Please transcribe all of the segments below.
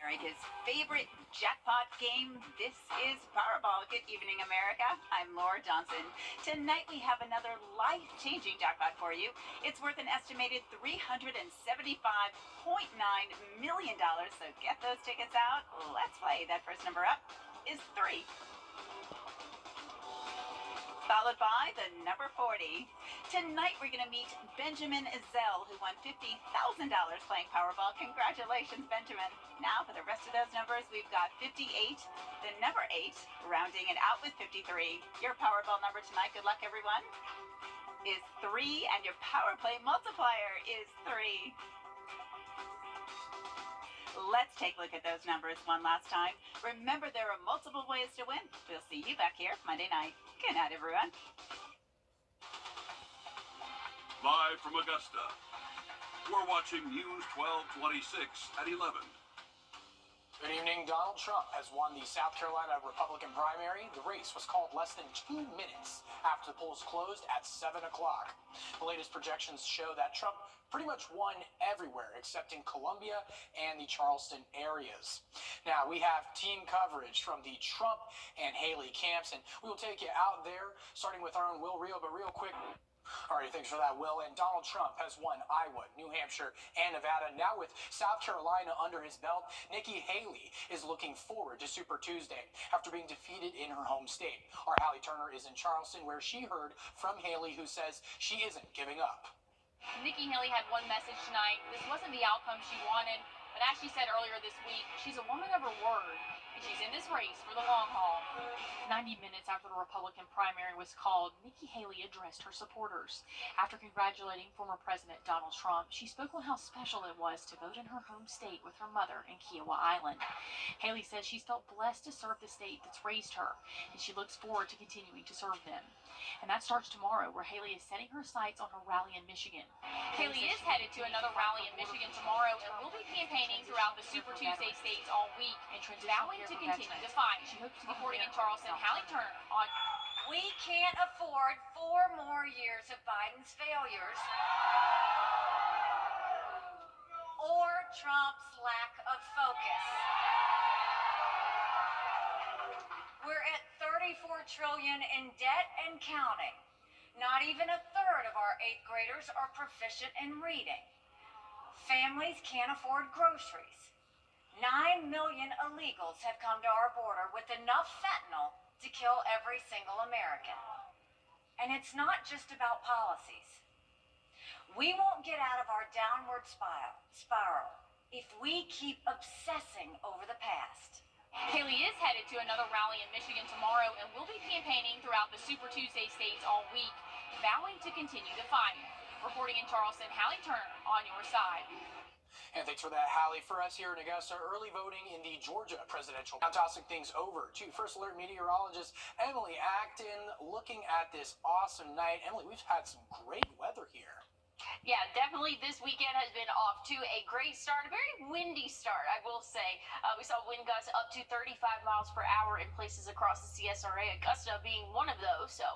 America's favorite jackpot game. This is Powerball. Good evening, America. I'm Laura Johnson. Tonight we have another life-changing jackpot for you. It's worth an estimated $375.9 million. So get those tickets out. Let's play. That first number up is 3. Followed by the number 40. Tonight we're going to meet Benjamin Ezell, who won $50,000 playing Powerball. Congratulations, Benjamin. Now for the rest of those numbers, we've got 58, the number 8, rounding it out with 53. Your Powerball number tonight, good luck everyone, is 3, and your Power Play multiplier is 3. Let's take a look at those numbers one last time. Remember, there are multiple ways to win. We'll see you back here Monday night. Good night, everyone. Live from Augusta, we're watching News 1226 at 11. Good evening. Donald Trump has won the South Carolina Republican primary. The race was called less than 2 minutes after the polls closed at 7 o'clock. The latest projections show that Trump pretty much won everywhere except in Columbia and the Charleston areas. Now, we have team coverage from the Trump and Haley camps, and we will take you out there, starting with our own Will Rio, but real quick. All right, thanks for that, Will. And Donald Trump has won Iowa, New Hampshire, and Nevada. Now with South Carolina under his belt, Nikki Haley is looking forward to Super Tuesday after being defeated in her home state. Our Hallie Turner is in Charleston, where she heard from Haley, who says she isn't giving up. Nikki Haley had one message tonight. This wasn't the outcome she wanted, but as she said earlier this week, she's a woman of her word, and she's in this race for the long haul. 90 minutes after the Republican primary was called, Nikki Haley addressed her supporters. After congratulating former President Donald Trump, she spoke on how special it was to vote in her home state with her mother in Kiowa Island. Haley says she's felt blessed to serve the state that's raised her, and she looks forward to continuing to serve them. And that starts tomorrow, where Haley is setting her sights on her rally in Michigan. Haley is headed to another rally in Michigan tomorrow and will be campaigning throughout the Super Tuesday states all week and vowing to continue to fight. Reporting in Charleston, Hallie Turner on. We can't afford 4 more years of Biden's failures or Trump's lack of focus. We're at $34 trillion in debt and counting. Not even a third of our 8th graders are proficient in reading. Families can't afford groceries. 9 million illegals have come to our border with enough fentanyl to kill every single American. And it's not just about policies. We won't get out of our downward spiral if we keep obsessing over the past. Haley is headed to another rally in Michigan tomorrow and will be campaigning throughout the Super Tuesday states all week, vowing to continue the fight. Reporting in Charleston, Hallie Turner on your side. And thanks for that, Hallie. For us here in Augusta, early voting in the Georgia presidential. Now tossing things over to First Alert meteorologist Emily Acton, looking at this awesome night. Emily, we've had some great weather here. Yeah, definitely this weekend has been off to a great start, a very windy start, I will say. We saw wind gusts up to 35 miles per hour in places across the CSRA, Augusta being one of those. So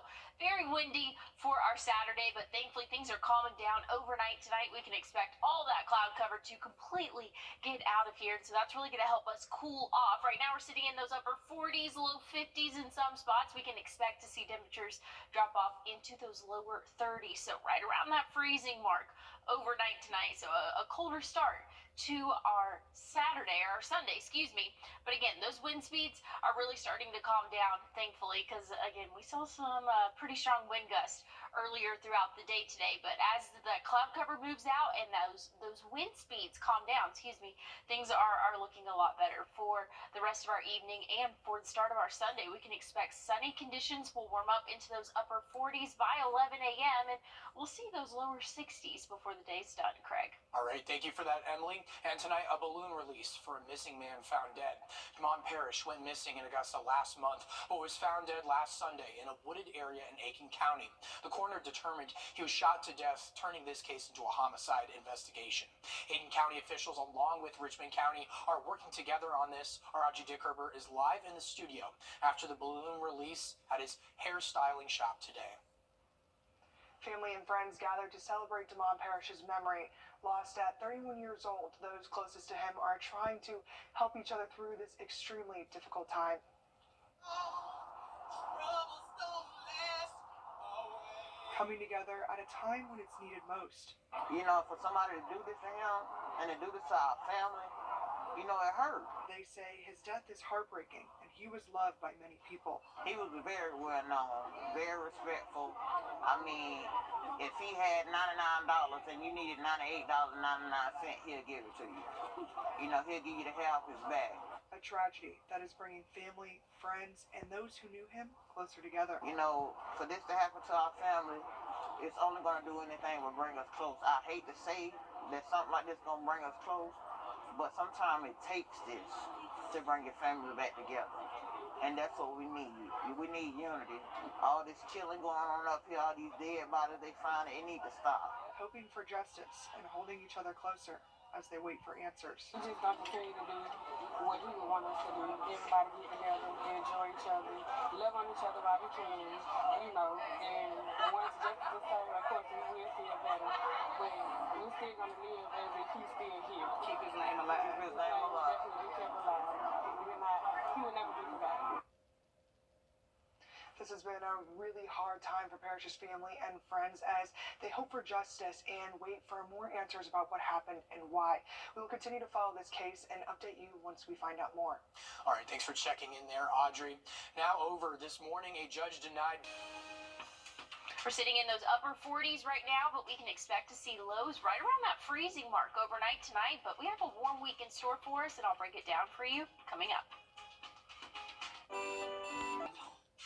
very windy for our Saturday, but thankfully things are calming down overnight tonight. We can expect all that cloud cover to completely get out of here, and so that's really going to help us cool off. Right now we're sitting in those upper 40s, low 50s in some spots. We can expect to see temperatures drop off into those lower 30s, so right around that freezing mark overnight tonight. So a colder start to our Saturday, or our Sunday, excuse me. But again, those wind speeds are really starting to calm down, thankfully, because again, we saw some pretty strong wind gusts earlier throughout the day today. But as the cloud cover moves out and those wind speeds calm down, things are looking a lot better for the rest of our evening and for the start of our Sunday. We can expect sunny conditions will warm up into those upper 40s by 11 a.m. and we'll see those lower 60s before the day's done, Craig. All right, thank you for that, Emily. And tonight, a balloon release for a missing man found dead. Damon Parrish went missing in Augusta last month, but was found dead last Sunday in a wooded area in Aiken County. The coroner determined he was shot to death, turning this case into a homicide investigation. Aiken County officials, along with Richmond County, are working together on this. Our Audrey Dickherber is live in the studio after the balloon release at his hairstyling shop today. Family and friends gathered to celebrate Damon Parrish's memory. Lost at 31 years old, those closest to him are trying to help each other through this extremely difficult time. Coming together at a time when it's needed most. You know, for somebody to do this to him and to do this to our family, you know, it hurt. They say his death is heartbreaking, and he was loved by many people. He was very well known, very respectful. I mean, if he had $99 and you needed $98.99, he'll give it to you. You know, he'll give you the half his bag. A tragedy that is bringing family, friends, and those who knew him closer together. You know, for this to happen to our family, it's only going to do anything but bring us close. I hate to say that something like this is going to bring us close, but sometimes it takes this to bring your family back together. And that's what we need. We need unity. All this killing going on up here, all these dead bodies they find, it need to stop. Hoping for justice and holding each other closer as they wait for answers. We just got to continue to do what he would want us to do. Everybody get together, enjoy each other, love on each other while we can, you know, and once justice is served, of course, we will feel better. But we're still going to live as if he's still here. Keep his name alive. Keep his name alive. Definitely be kept alive. He will never be forgotten. This has been a really hard time for Parrish's family and friends as they hope for justice and wait for more answers about what happened and why. We will continue to follow this case and update you once we find out more. All right, thanks for checking in there, Audrey. Now over this morning, a judge denied. We're sitting in those upper 40s right now, but we can expect to see lows right around that freezing mark overnight tonight. But we have a warm week in store for us, and I'll break it down for you coming up.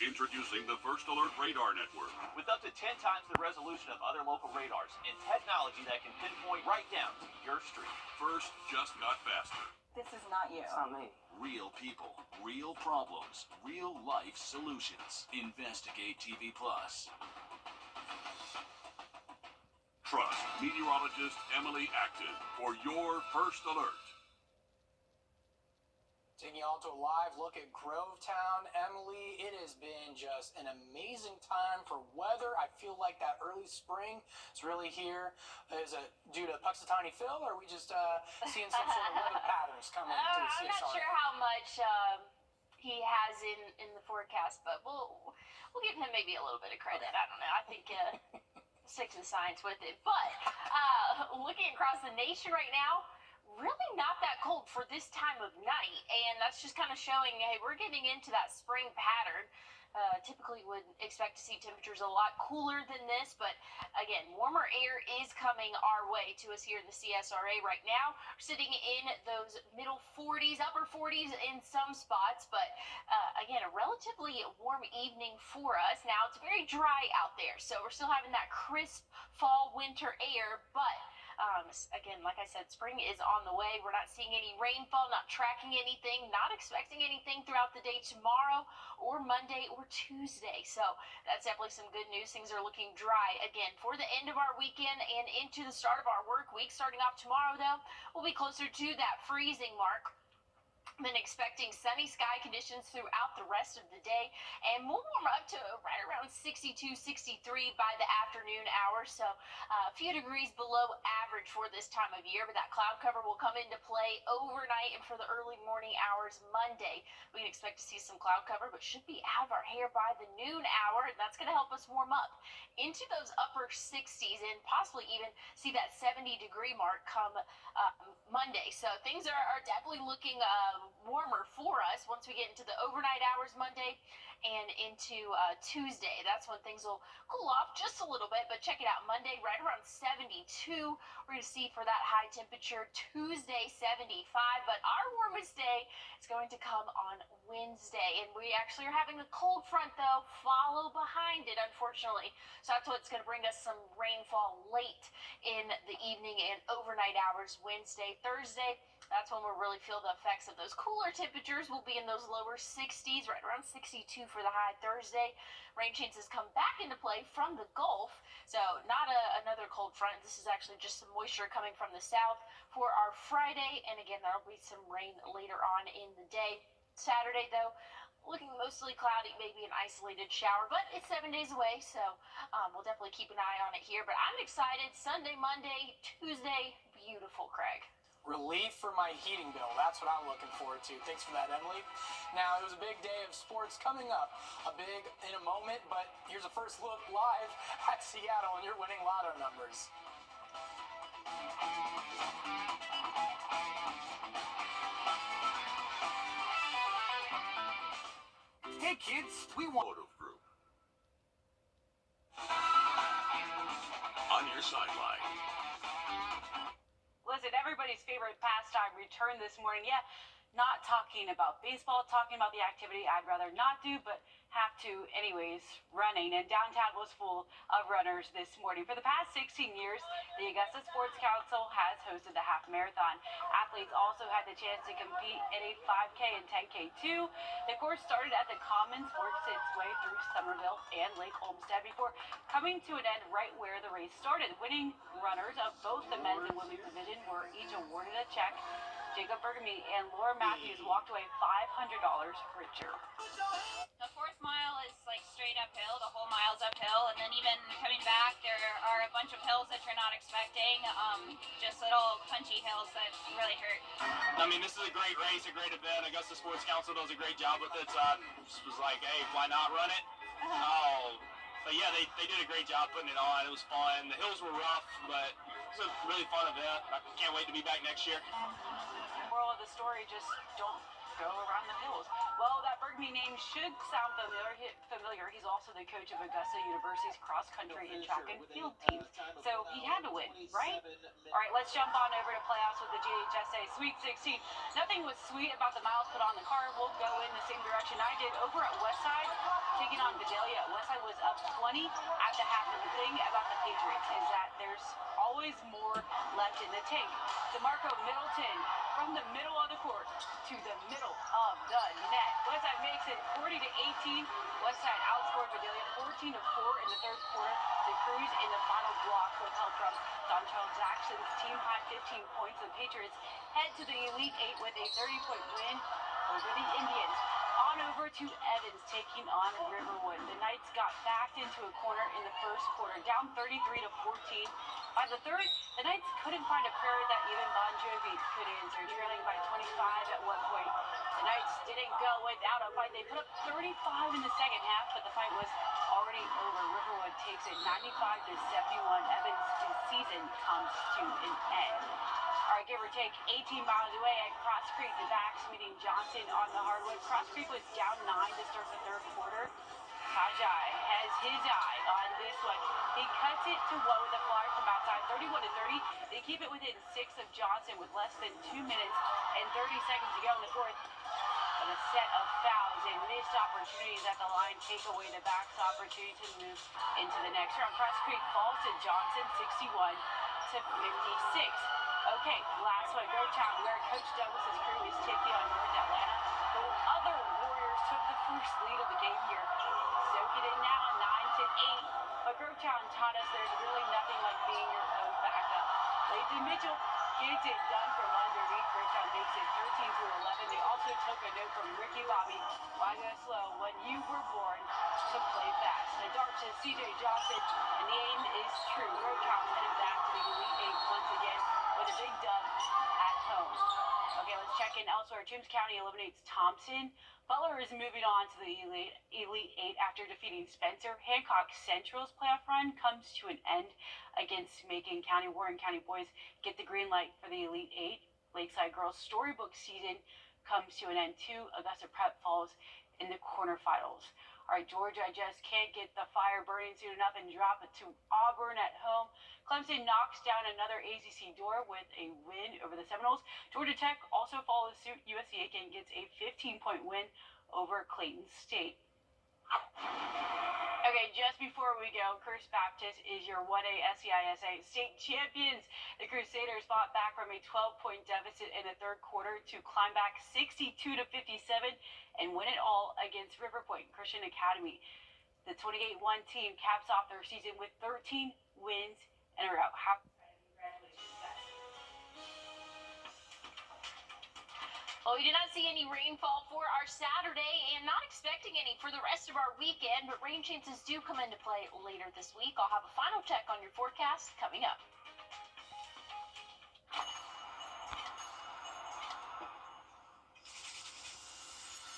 Introducing the First Alert Radar Network. With up to 10 times the resolution of other local radars and technology that can pinpoint right down to your street. First just got faster. This is not you. It's not me. Real people, real problems, real life solutions. Investigate TV Plus. Trust meteorologist Emily Acton for your First Alert. Taking you all to a live look at Grovetown. Emily, it has been just an amazing time for weather. I feel like that early spring is really here. Is it due to Puxatawny Phil, or are we just seeing some sort of weather patterns coming to the I'm not sure how much he has in the forecast, but we'll give him maybe a little bit of credit. I don't know. I think stick to the science with it. But looking across the nation right now, really not that cold for this time of night, and that's just kind of showing, hey, we're getting into that spring pattern. Typically would expect to see temperatures a lot cooler than this, but again, warmer air is coming our way to us here in the CSRA right now. We're sitting in those middle 40s, upper 40s in some spots, but again, a relatively warm evening for us. Now, it's very dry out there, so we're still having that crisp fall winter air, but again, like I said, spring is on the way. We're not seeing any rainfall, not tracking anything, not expecting anything throughout the day tomorrow or Monday or Tuesday. So that's definitely some good news. Things are looking dry again for the end of our weekend and into the start of our work week. Starting off tomorrow, though, we'll be closer to that freezing mark. Then expecting sunny sky conditions throughout the rest of the day, and we'll warm up to right around 62, 63 by the afternoon hours. So a few degrees below average for this time of year, but that cloud cover will come into play overnight and for the early morning hours Monday. We can expect to see some cloud cover, but should be out of our hair by the noon hour, and that's going to help us warm up into those upper 60s and possibly even see that 70-degree mark come Monday. So things are definitely looking warmer for us once we get into the overnight hours Monday and into Tuesday. That's when things will cool off just a little bit, but check it out. Monday right around 72 we're going to see for that high temperature. Tuesday 75, but our warmest day is going to come on Wednesday, and we actually are having a cold front though follow behind it, unfortunately. So that's what's going to bring us some rainfall late in the evening and overnight hours Wednesday. Thursday, that's when we'll really feel the effects of those cooler temperatures. We'll be in those lower 60s, right around 62 for the high Thursday. Rain chances come back into play from the Gulf, so not another cold front. This is actually just some moisture coming from the south for our Friday, and again, there'll be some rain later on in the day. Saturday, though, looking mostly cloudy, maybe an isolated shower, but it's 7 days away, so we'll definitely keep an eye on it here. But I'm excited. Sunday, Monday, Tuesday, beautiful, Craig. Relief for my heating bill. That's what I'm looking forward to. Thanks for that, Emily. Now, it was a big day of sports coming up. A big in a moment, but here's a first look live at Seattle and your winning lotto numbers. Hey kids, we want Wrdw Group. On your sideline. Listen, everybody's favorite pastime returned this morning. Yeah, not talking about baseball, talking about the activity I'd rather not do, but have to anyways, running. And downtown was full of runners this morning. For the past 16 years, the Augusta Sports Council has hosted the half marathon. Athletes also had the chance to compete in a 5K and 10K too. The course started at the Commons, worked its way through Somerville and Lake Olmsted before coming to an end right where the race started. Winning runners of both the men's and women's division were each awarded a check. Jacob Bergamy and Laura Matthews walked away $500 richer. The fourth mile is like straight uphill, the whole mile's uphill, and then even coming back, there are a bunch of hills that you're not expecting, just little punchy hills that really hurt. I mean, this is a great race, a great event. Augusta Sports Council does a great job with it, so I just was like, hey, why not run it? But yeah, they did a great job putting it on. It was fun. The hills were rough, but it was a really fun event. I can't wait to be back next year. Moral of the story, just don't go around the hills. Well, that Bergamy name should sound familiar. He's also the coach of Augusta University's cross-country and track and field teams. So he had to win, right? All right, let's jump on over to playoffs with the GHSA Sweet 16. Nothing was sweet about the miles put on the car. We'll go in the same direction I did over at Westside, taking on Vidalia. Westside was up 20 at the half. And the thing about the Patriots is that there's always more left in the tank. DeMarco Middleton from the middle of the court to the middle of the net. Westside makes it 40-18. Westside outscored Vidalia 14-4 in the third quarter to cruise in the final block with help from Dontrell Jackson's team-high 15 points. The Patriots head to the Elite Eight with a 30-point win over the Indians. On over to Evans taking on Riverwood. The Knights got backed into a corner in the first quarter, down 33-14. By the third, the Knights couldn't find a prayer that even Bon Jovi could answer, trailing by 25 at one point. The Knights didn't go without a fight. They put up 35 in the second half, but the fight was already over. Riverwood takes it 95-71. Evans' season comes to an end. All right, give or take 18 miles away at Cross Creek, the backs meeting Johnson on the hardwood. Cross Creek was down 9 to start the third quarter. Tajai has his eye on this one. He cuts it to low with a fly from outside, 31-30. They keep it within 6 of Johnson with less than 2 minutes and 30 seconds to go in the fourth. But a set of fouls and missed opportunities at the line take away the back's opportunity to move into the next round. Cross Creek falls to Johnson, 61-56. Okay, last one, Grovetown, where Coach Douglas's crew is taking on North Atlanta. The other Warriors took the first lead of the game here. Soak it in now, 9-8. But Grovetown taught us there's really nothing like being your own backup. Lathan Mitchell gets it done from underneath. Grovetown makes it 13-11. They also took a note from Ricky Bobby. Why go slow when you were born to play fast? The dart to CJ Johnson, and the aim is true. Grovetown headed back to the Elite Eight once again with a big dub at home. Okay, let's check in elsewhere. James County eliminates Thompson. Butler is moving on to the Elite Eight after defeating Spencer. Hancock Central's playoff run comes to an end against Macon County. Warren County boys get the green light for the Elite Eight. Lakeside girls' storybook season comes to an end too. Augusta Prep falls in the quarterfinals. All right, Georgia just can't get the fire burning soon enough and drop it to Auburn at home. Clemson knocks down another ACC door with a win over the Seminoles. Georgia Tech also follows suit. USC Aiken gets a 15-point win over Clayton State. Okay, just before we go, First Baptist is your 1A SCISA state champions. The Crusaders fought back from a 12-point deficit in the third quarter to climb back 62-57 and win it all against River Point Christian Academy. The 28-1 team caps off their season with 13 wins in a row. Congratulations, guys. Well, we did not see any rainfall for our Saturday and not expecting any for the rest of our weekend, but rain chances do come into play later this week. I'll have a final check on your forecast coming up.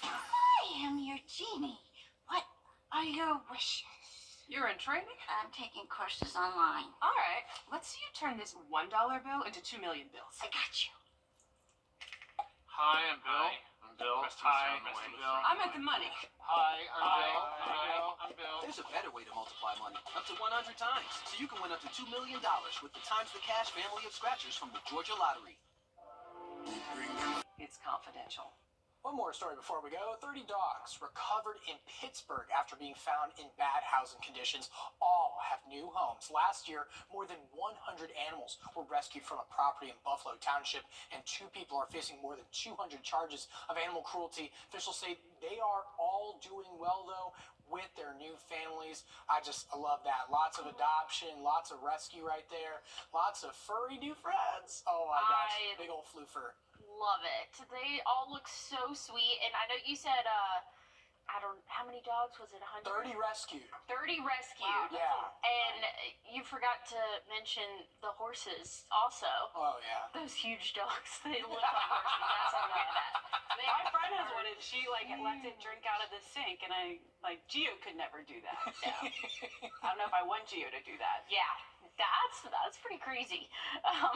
I am your genie. What are your wishes? You're in training? I'm taking courses online. All right, let's see you turn this $1 bill into 2 million bills. I got you. Hi, I'm Bill. I'm Bill. Hi, I'm Bill. I'm at the money. Hi, I'm Bill. There's a better way to multiply money, up to 100 times, so you can win up to $2 million with the Times the Cash family of scratchers from the Georgia Lottery. It's confidential. One more story before we go. 30 dogs recovered in Pittsburgh after being found in bad housing conditions. All have new homes. Last year, more than 100 animals were rescued from a property in Buffalo Township, and 2 people are facing more than 200 charges of animal cruelty. Officials say they are all doing well, though, with their new families. I love that. Lots of adoption, lots of rescue right there, lots of furry new friends. Oh my gosh, big old floofer. Love it. They all look so sweet, and I know you said how many dogs was it? 100? 30 rescued. 30 rescued. Wow, yeah. And you forgot to mention the horses also. Oh yeah. Those huge dogs. They look like horses. That's all I know that. My friend has one, and she lets it drink out of the sink, and Gio could never do that. So. I don't know if I want Gio to do that. Yeah. That's pretty crazy.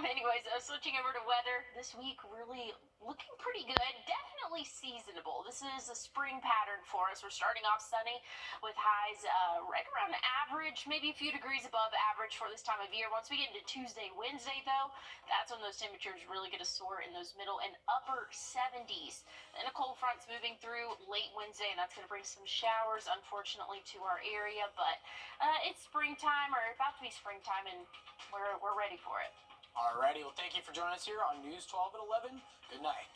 Anyways, switching over to weather this week, really looking pretty good. Definitely seasonable. This is a spring pattern for us. We're starting off sunny with highs right around average, maybe a few degrees above average for this time of year. Once we get into Tuesday, Wednesday, though, that's when those temperatures really get to soar in those middle and upper 70s. Then a cold front's moving through late Wednesday, and that's going to bring some showers, unfortunately, to our area. But it's springtime, or about to be springtime, and we're ready for it. Alrighty, well, thank you for joining us here on News 12 at 11. Good night.